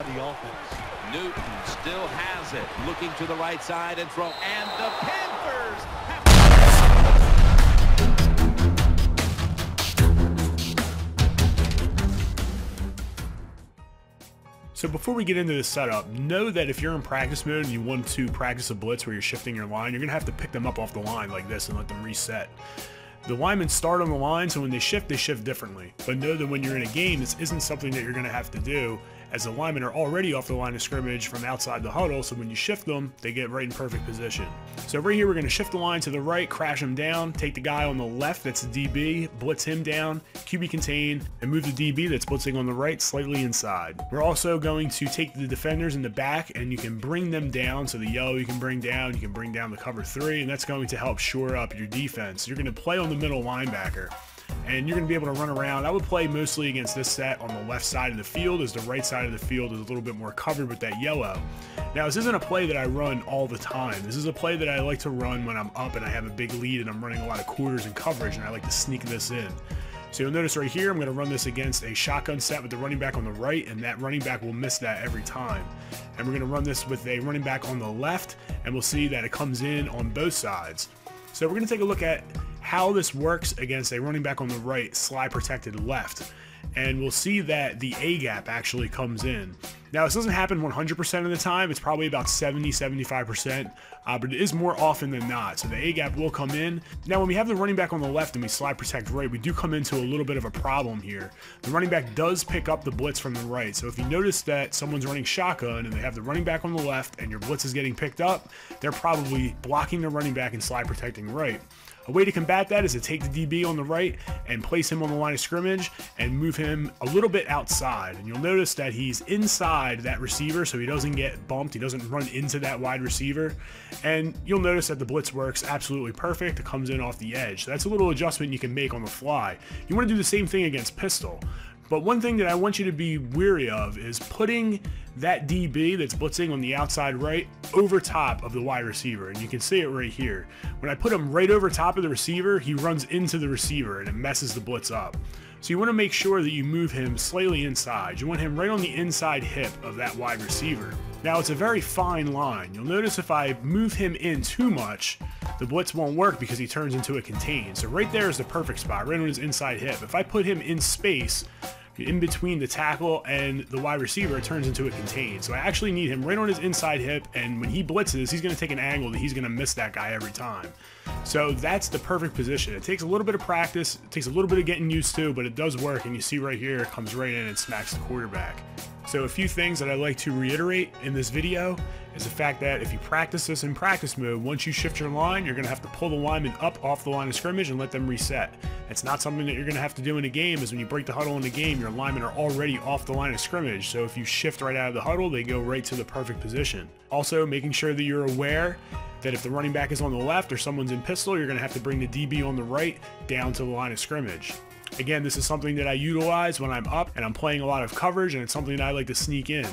The offense. Newton still has it, looking to the right side and throw, and the Panthers have... So before we get into the setup, know that if you're in practice mode and you want to practice a blitz where you're shifting your line, you're going to have to pick them up off the line like this and let them reset. The linemen start on the line, so when they shift differently. But know that when you're in a game, this isn't something that you're going to have to do, as the linemen are already off the line of scrimmage from outside the huddle, so when you shift them, they get right in perfect position. So right here, we're going to shift the line to the right, crash him down, take the guy on the left, that's the DB, blitz him down, QB contain, and move the DB that's blitzing on the right slightly inside. We're also going to take the defenders in the back, and you can bring them down, so the yellow you can bring down the cover 3, and that's going to help shore up your defense. You're going to play on the middle linebacker, and you're going to be able to run around. I would play mostly against this set on the left side of the field, as the right side of the field is a little bit more covered with that yellow. Now, this isn't a play that I run all the time. This is a play that I like to run when I'm up and I have a big lead and I'm running a lot of quarters and coverage, and I like to sneak this in. So you'll notice right here, I'm going to run this against a shotgun set with the running back on the right, and that running back will miss that every time. And we're going to run this with a running back on the left, and we'll see that it comes in on both sides. So we're going to take a look at how this works against a running back on the right, slide protected left. And we'll see that the A gap actually comes in. Now, this doesn't happen 100% of the time. It's probably about 70–75%, but it is more often than not. So the A gap will come in. Now, when we have the running back on the left and we slide protect right, we do come into a little bit of a problem here. The running back does pick up the blitz from the right. So if you notice that someone's running shotgun and they have the running back on the left and your blitz is getting picked up, they're probably blocking the running back and slide protecting right. A way to combat that is to take the DB on the right and place him on the line of scrimmage and move him a little bit outside. And you'll notice that he's inside that receiver, so he doesn't get bumped. He doesn't run into that wide receiver. And you'll notice that the blitz works absolutely perfect. It comes in off the edge. So that's a little adjustment you can make on the fly. You want to do the same thing against pistol. But one thing that I want you to be wary of is putting that DB that's blitzing on the outside right over top of the wide receiver. And you can see it right here. When I put him right over top of the receiver, he runs into the receiver and it messes the blitz up. So you want to make sure that you move him slightly inside. You want him right on the inside hip of that wide receiver. Now, it's a very fine line. You'll notice if I move him in too much, the blitz won't work because he turns into a contain. So right there is the perfect spot, right on his inside hip. If I put him in space, in between the tackle and the wide receiver, it turns into a contain. So I actually need him right on his inside hip, and when he blitzes, he's going to take an angle that he's going to miss that guy every time. So that's the perfect position. It takes a little bit of practice, it takes a little bit of getting used to, but it does work, and you see right here, it comes right in and smacks the quarterback. So a few things that I'd like to reiterate in this video is the fact that if you practice this in practice mode, once you shift your line, you're going to have to pull the lineman up off the line of scrimmage and let them reset. It's not something that you're going to have to do in a game, as when you break the huddle in the game, your linemen are already off the line of scrimmage. So if you shift right out of the huddle, they go right to the perfect position. Also, making sure that you're aware that if the running back is on the left or someone's in pistol, you're going to have to bring the DB on the right down to the line of scrimmage. Again, this is something that I utilize when I'm up and I'm playing a lot of coverage, and it's something that I like to sneak in.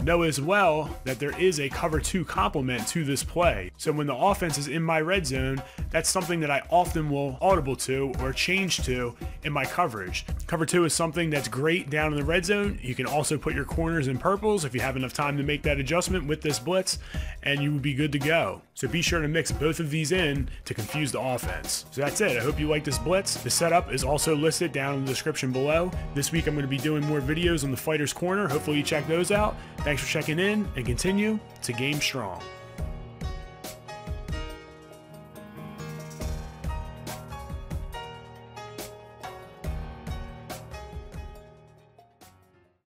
Know as well that there is a cover 2 complement to this play. So when the offense is in my red zone, that's something that I often will audible to or change to in my coverage. Cover 2 is something that's great down in the red zone. You can also put your corners in purples if you have enough time to make that adjustment with this blitz, and you will be good to go. So be sure to mix both of these in to confuse the offense. So that's it. I hope you like this blitz. The setup is also listed down in the description below. This week I'm going to be doing more videos on the fighter's corner. Hopefully you check those out. Thanks for checking in, and continue to game strong.